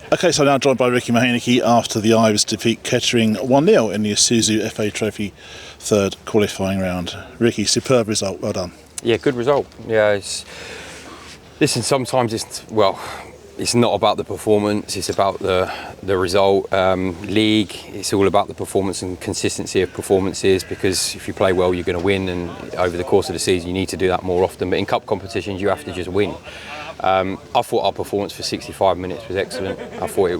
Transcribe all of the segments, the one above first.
Okay, so now joined by Ricky Marheineke after the Ives defeat Kettering 1-0 in the Isuzu FA Trophy third qualifying round. Ricky, superb result, well done. Yeah, good result. Yeah, listen, sometimes it's not about the performance, it's about the result. League, it's all about the performance and consistency of performances, because if you play well, you're going to win, and over the course of the season, you need to do that more often. But in cup competitions, you have to just win. I thought our performance for 65 minutes was excellent. I thought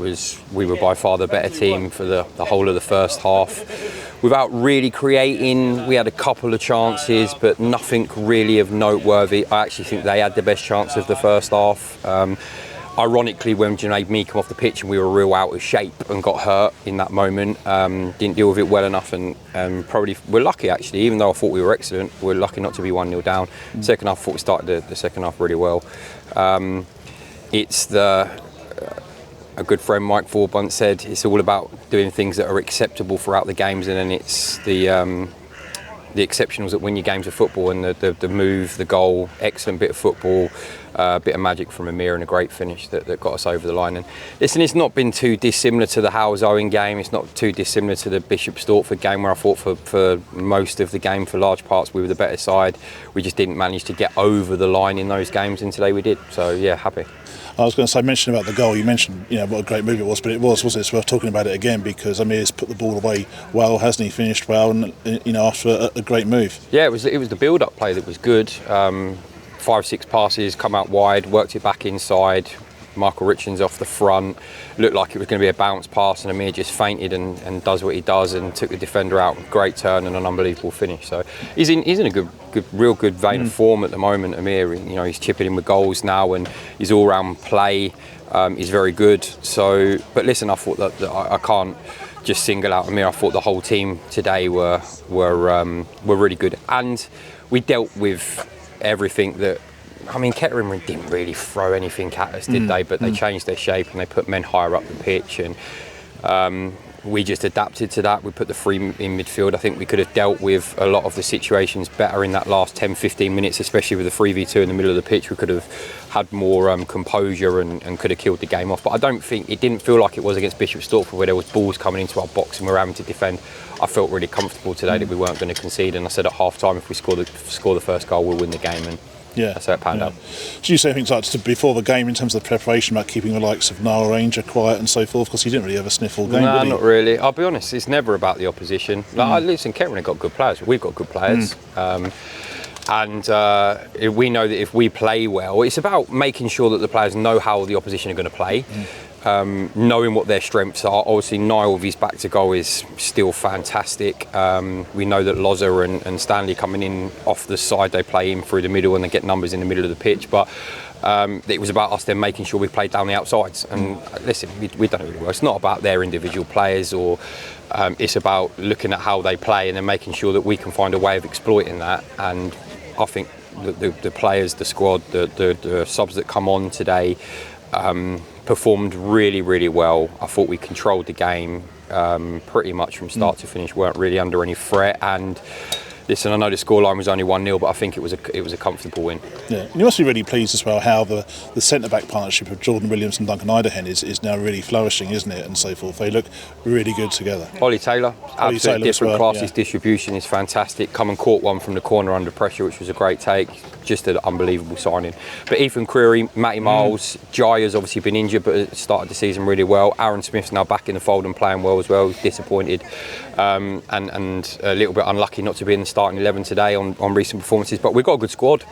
we were by far the better team for the whole of the first half. Without really creating, we had a couple of chances, but nothing really of noteworthy. I actually think they had the best chance of the first half. Ironically, when Junaid Me came off the pitch and we were real out of shape and got hurt in that moment, didn't deal with it well enough, and probably we're lucky actually, even though I thought we were excellent, we're lucky not to be 1-0 down. Second half, I thought we started the second half really well. A good friend, Mike Ford, once said, it's all about doing things that are acceptable throughout the games, and then it's the exceptionals that win your games of football, and the move, the goal, excellent bit of football, a bit of magic from Amir, and a great finish that got us over the line. And listen, it's not been too dissimilar to the Howes Owen game, it's not too dissimilar to the Bishop Stortford game, where I thought for most of the game, for large parts, we were the better side. We just didn't manage to get over the line in those games, and today we did. So yeah, happy. I was going to say, mention about the goal, you mentioned what a great move it was, but wasn't it? It's worth talking about it again, because Amir's put the ball away well, hasn't he? Finished well, and after a great move. Yeah, it was the build-up play that was good. 5-6 passes, come out wide, worked it back inside. Michael Richards off the front, looked like it was going to be a bounce pass, and Amir just fainted and does what he does and took the defender out. Great turn and an unbelievable finish. So he's in a real good vein of form at the moment. Amir, he's chipping in with goals now, and his all-round play is very good. So, but listen, I thought that I can't just single out Amir. I thought the whole team today were really good, and we dealt with everything that. I mean, Kettering didn't really throw anything at us, did they? But they changed their shape and they put men higher up the pitch, and we just adapted to that. We put the three in midfield. I think we could have dealt with a lot of the situations better in that last 10-15 minutes, especially with the 3v2 in the middle of the pitch. We could have had more composure and could have killed the game off. But I don't think, it didn't feel like it was against Bishop Stortford, where there was balls coming into our box and we were having to defend. I felt really comfortable today that we weren't going to concede, and I said at half-time, if we score the first goal, we'll win the game. And yeah, that's how it panned out. Did you say things like before the game in terms of the preparation about keeping the likes of Niall Ranger quiet and so forth? Because he didn't really have a sniff all game, No, did he? not really. I'll be honest, it's never about the opposition. Listen, Kettering have got good players. We've got good players. And we know that if we play well, it's about making sure that the players know how the opposition are going to play. Knowing what their strengths are. Obviously, Niall with his back to goal is still fantastic. We know that Loza and Stanley coming in off the side, they play in through the middle and they get numbers in the middle of the pitch. But it was about us then making sure we played down the outsides. And listen, we've done it really well. It's not about their individual players, or it's about looking at how they play and then making sure that we can find a way of exploiting that. And I think the players, the squad, the subs that come on today, performed really, really well. I thought we controlled the game pretty much from start to finish, weren't really under any threat. And listen, I know the scoreline was only 1-0, but I think it was a comfortable win. Yeah, and you must be really pleased as well how the centre-back partnership of Jordan Williams and Duncan Idahen is now really flourishing, isn't it, and so forth. They look really good together. Ollie Taylor, absolutely different class. His distribution is fantastic. Come and caught one from the corner under pressure, which was a great take. Just an unbelievable signing. But Ethan Creary, Matty Miles, Jai has obviously been injured, but started the season really well. Aaron Smith's now back in the fold and playing well as well. Disappointed and a little bit unlucky not to be in the starting 11 today on recent performances. But we've got a good squad.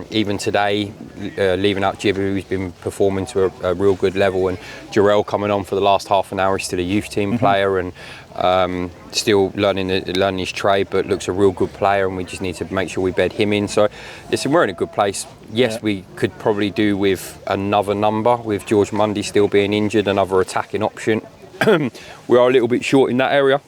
Even today, leaving out Jibbu, who's been performing to a real good level, and Jarrell coming on for the last half an hour. He's still a youth team player and still learning his trade, but looks a real good player, and we just need to make sure we bed him in. So listen, we're in a good place. Yes, we could probably do with another number, with George Mundy still being injured, another attacking option. We are a little bit short in that area.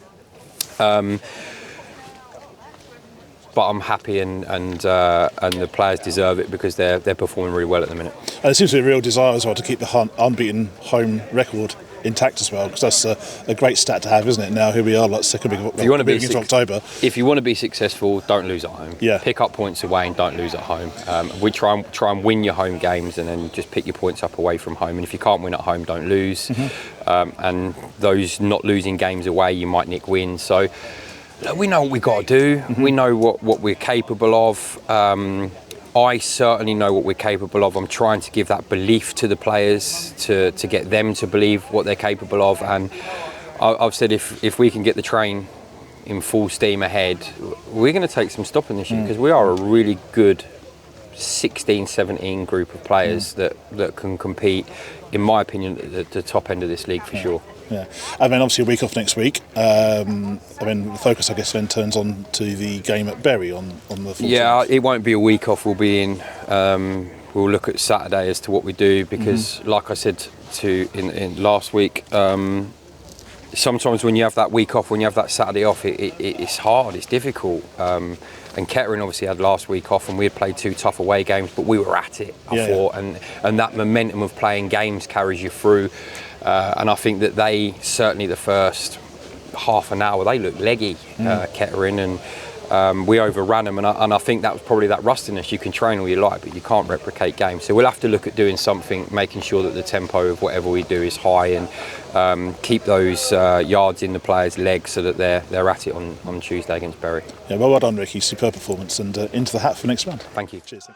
But I'm happy, and the players deserve it, because they're performing really well at the minute. And it seems to be a real desire as well to keep the unbeaten home record intact as well, because that's a great stat to have, isn't it? Now here we are, like second week of into October. If you want to be successful, don't lose at home. Yeah. Pick up points away and don't lose at home. We try and win your home games, and then just pick your points up away from home. And if you can't win at home, don't lose. And those not losing games away, you might nick wins. So we know what we've got to do. We know what we're capable of. I certainly know what we're capable of. I'm trying to give that belief to the players to get them to believe what they're capable of. And I've said if we can get the train in full steam ahead, we're going to take some stopping this year, because we are a really good 16, 17 group of players that can compete, in my opinion, at the top end of this league for sure. Yeah, I mean, obviously a week off next week. I mean, the focus, I guess, then turns on to the game at Bury on the 14th. Yeah, it won't be a week off. We'll be in. We'll look at Saturday as to what we do, because, like I said in last week, sometimes when you have that week off, when you have that Saturday off, it's hard. It's difficult. And Kettering obviously had last week off, and we had played 2 tough away games, but we were at it, I thought. And that momentum of playing games carries you through. And I think that they, certainly the first half an hour, they looked leggy, Kettering, and we overran them. And I think that was probably that rustiness. You can train all you like, but you can't replicate games. So we'll have to look at doing something, making sure that the tempo of whatever we do is high, and keep those yards in the players' legs so that they're at it on Tuesday against Bury. Yeah, well done, Ricky. Superb performance, and into the hat for next round. Thank you. Cheers.